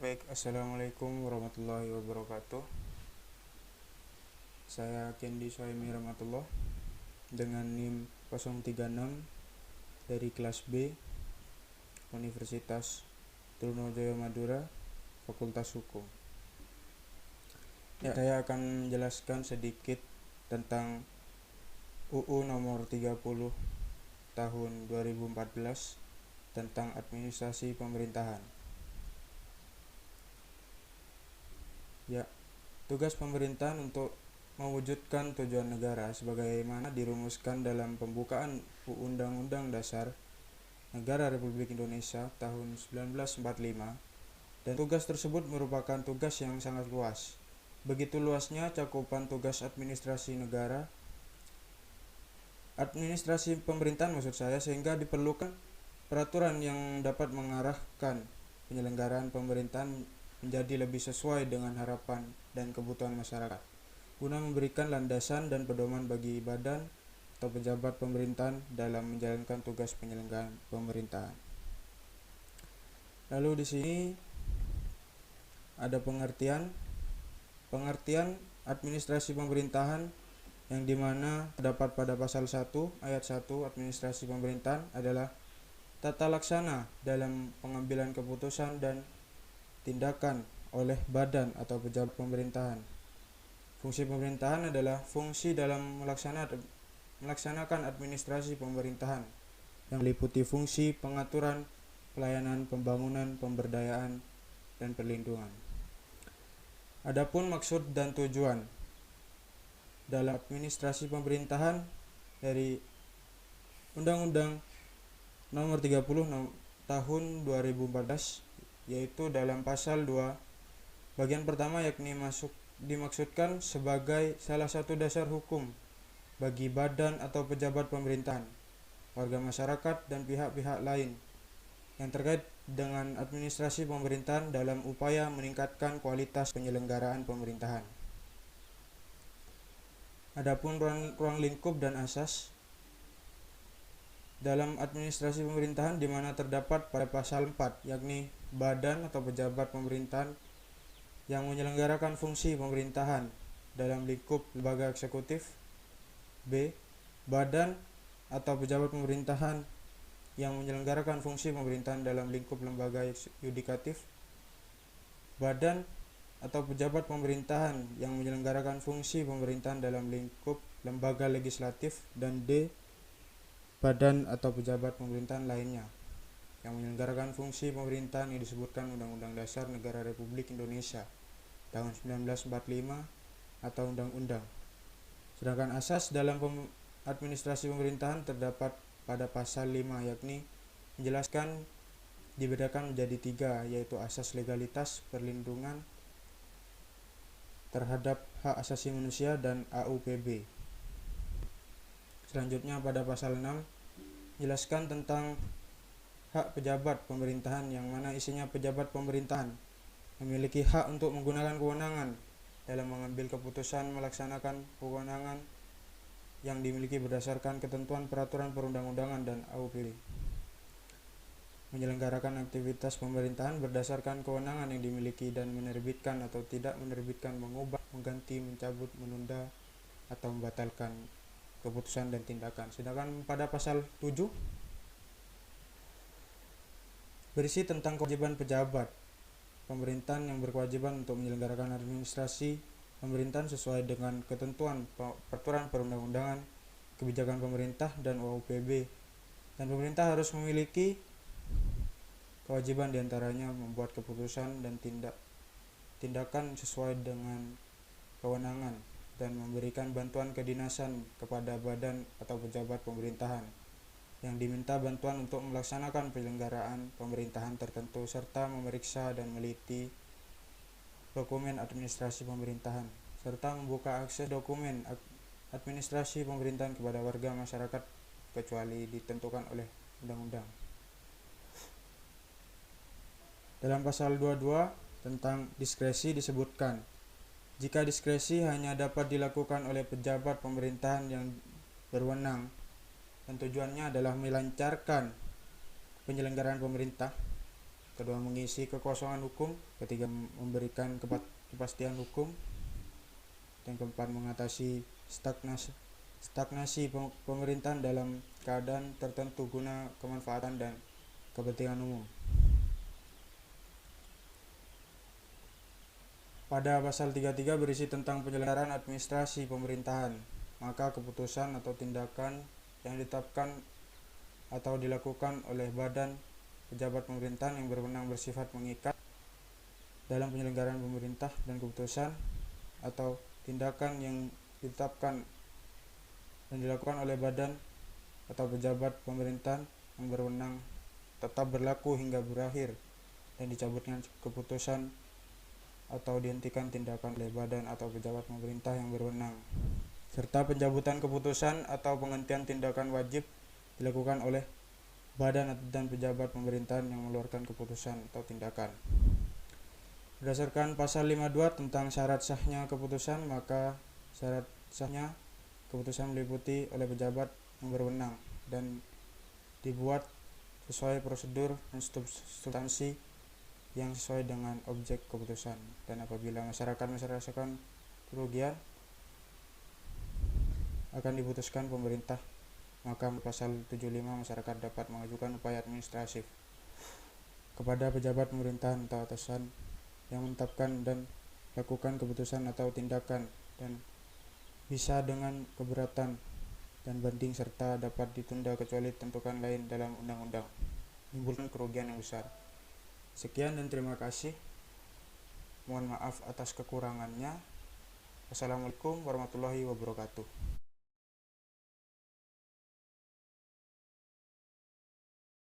Baik, Assalamualaikum warahmatullahi wabarakatuh. Saya Kendi Suhaimi Rahmatullah dengan NIM 036 dari kelas B Universitas Trunojoyo Madura, Fakultas Hukum. Saya akan menjelaskan sedikit tentang UU nomor 30 tahun 2014 tentang administrasi pemerintahan. Tugas pemerintahan untuk mewujudkan tujuan negara sebagaimana dirumuskan dalam pembukaan Undang-Undang Dasar Negara Republik Indonesia tahun 1945, dan tugas tersebut merupakan tugas yang sangat luas. Begitu luasnya cakupan tugas administrasi negara, administrasi pemerintahan maksud saya, sehingga diperlukan peraturan yang dapat mengarahkan penyelenggaraan pemerintahan menjadi lebih sesuai dengan harapan dan kebutuhan masyarakat, guna memberikan landasan dan pedoman bagi badan atau pejabat pemerintahan dalam menjalankan tugas penyelenggaraan pemerintahan. Lalu di sini ada pengertian administrasi pemerintahan, yang dimana terdapat pada pasal 1 ayat 1 administrasi pemerintahan adalah tata laksana dalam pengambilan keputusan dan tindakan oleh badan atau pejabat pemerintahan. Fungsi pemerintahan adalah fungsi dalam melaksanakan administrasi pemerintahan yang meliputi fungsi pengaturan, pelayanan, pembangunan, pemberdayaan, dan perlindungan. Adapun maksud dan tujuan dalam administrasi pemerintahan dari Undang-Undang nomor 30 tahun 2014, yaitu dalam pasal 2 bagian pertama, yakni dimaksudkan sebagai salah satu dasar hukum bagi badan atau pejabat pemerintahan, warga masyarakat, dan pihak-pihak lain yang terkait dengan administrasi pemerintahan dalam upaya meningkatkan kualitas penyelenggaraan pemerintahan. Adapun ruang lingkup dan asas dalam administrasi pemerintahan, di mana terdapat pada pasal 4, yakni badan atau pejabat pemerintahan yang menyelenggarakan fungsi pemerintahan dalam lingkup lembaga eksekutif. B. Badan atau pejabat pemerintahan yang menyelenggarakan fungsi pemerintahan dalam lingkup lembaga yudikatif. Badan atau pejabat pemerintahan yang menyelenggarakan fungsi pemerintahan dalam lingkup lembaga legislatif. Dan D. Badan atau pejabat pemerintahan lainnya yang menyelenggarakan fungsi pemerintahan yang disebutkan Undang-Undang Dasar Negara Republik Indonesia tahun 1945 atau undang-undang. Sedangkan asas dalam administrasi pemerintahan terdapat pada pasal 5, yakni menjelaskan dibedakan menjadi 3, yaitu asas legalitas, perlindungan terhadap hak asasi manusia, dan AUPB. Selanjutnya pada pasal 6 jelaskan tentang hak pejabat pemerintahan, yang mana isinya pejabat pemerintahan memiliki hak untuk menggunakan kewenangan dalam mengambil keputusan, melaksanakan kewenangan yang dimiliki berdasarkan ketentuan peraturan perundang-undangan dan AUPB, menyelenggarakan aktivitas pemerintahan berdasarkan kewenangan yang dimiliki, dan menerbitkan atau tidak menerbitkan, mengubah, mengganti, mencabut, menunda, atau membatalkan keputusan dan tindakan. Sedangkan pada pasal 7 berisi tentang kewajiban pejabat pemerintahan yang berkewajiban untuk menyelenggarakan administrasi pemerintahan sesuai dengan ketentuan peraturan perundang-undangan, kebijakan pemerintah, dan AUPB. Dan pemerintah harus memiliki kewajiban diantaranya membuat keputusan dan tindakan sesuai dengan kewenangan, dan memberikan bantuan kedinasan kepada badan atau pejabat pemerintahan yang diminta bantuan untuk melaksanakan penyelenggaraan pemerintahan tertentu, serta memeriksa dan meliti dokumen administrasi pemerintahan, serta membuka akses dokumen administrasi pemerintahan kepada warga masyarakat kecuali ditentukan oleh undang-undang. Dalam pasal 22 tentang diskresi disebutkan, jika diskresi hanya dapat dilakukan oleh pejabat pemerintahan yang berwenang dan tujuannya adalah melancarkan penyelenggaraan pemerintah, kedua mengisi kekosongan hukum, ketiga memberikan kepastian hukum, dan keempat mengatasi stagnasi pemerintahan dalam keadaan tertentu guna kemanfaatan dan kepentingan umum. Pada pasal 33 berisi tentang penyelenggaraan administrasi pemerintahan, maka keputusan atau tindakan yang ditetapkan atau dilakukan oleh badan pejabat pemerintahan yang berwenang bersifat mengikat dalam penyelenggaraan pemerintah, dan keputusan atau tindakan yang ditetapkan dan dilakukan oleh badan atau pejabat pemerintahan yang berwenang tetap berlaku hingga berakhir dan dicabutnya keputusan atau dihentikan tindakan oleh badan atau pejabat pemerintah yang berwenang, serta pencabutan keputusan atau penghentian tindakan wajib dilakukan oleh badan dan pejabat pemerintahan yang mengeluarkan keputusan atau tindakan. Berdasarkan pasal 52 tentang syarat sahnya keputusan, maka syarat sahnya keputusan meliputi oleh pejabat yang berwenang dan dibuat sesuai prosedur dan substansi yang sesuai dengan objek keputusan. Dan apabila masyarakat merasakan kerugian akan diputuskan pemerintah, maka pasal 75 masyarakat dapat mengajukan upaya administratif kepada pejabat pemerintahan atau atasan yang menetapkan dan lakukan keputusan atau tindakan, dan bisa dengan keberatan dan banding, serta dapat ditunda kecuali ditentukan lain dalam undang-undang, menimbulkan kerugian yang besar. Sekian dan terima kasih. Mohon maaf atas kekurangannya. Wassalamualaikum warahmatullahi wabarakatuh.